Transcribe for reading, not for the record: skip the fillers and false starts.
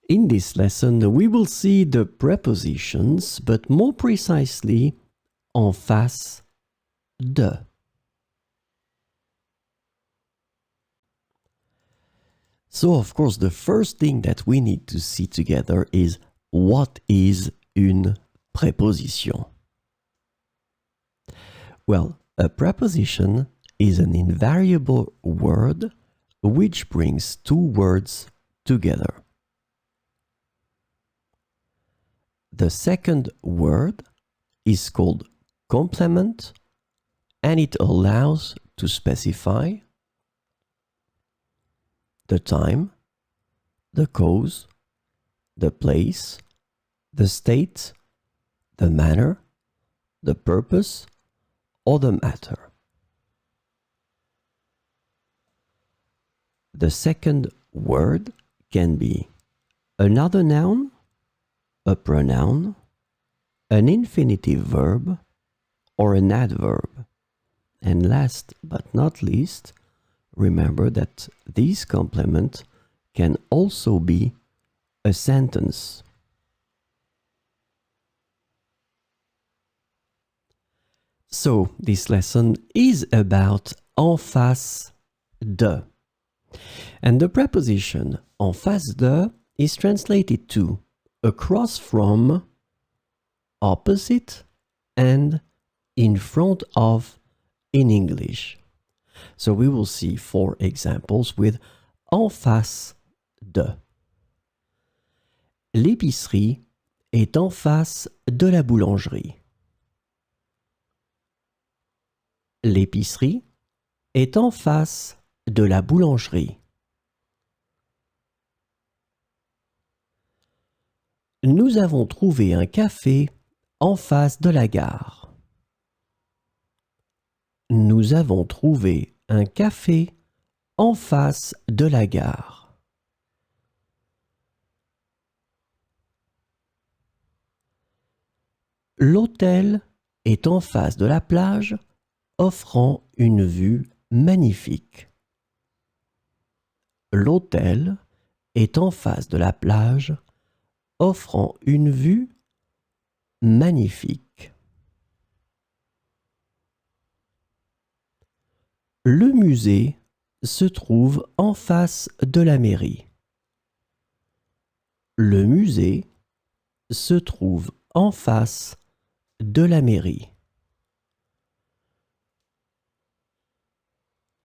In this lesson, we will see the prepositions, but more precisely, en face de. So, of course, the first thing that we need to see together is what is une préposition? Well, a preposition is an invariable word which brings two words together. The second word is called complement, and it allows to specify the time, the cause, the place, the state, the manner, the purpose, or the matter. The second word can be another noun, a pronoun, an infinitive verb, or an adverb. And last but not least, remember that this complement can also be a sentence. So, this lesson is about en face de. And the preposition en face de is translated to across from, opposite, and in front of in English. So we will see 4 examples with en face de. L'épicerie est en face de la boulangerie. L'épicerie est en face de la boulangerie. Nous avons trouvé un café en face de la gare. Nous avons trouvé un café en face de la gare. L'hôtel est en face de la plage, offrant une vue magnifique. L'hôtel est en face de la plage, offrant une vue magnifique. Le musée se trouve en face de la mairie. Le musée se trouve en face de la mairie.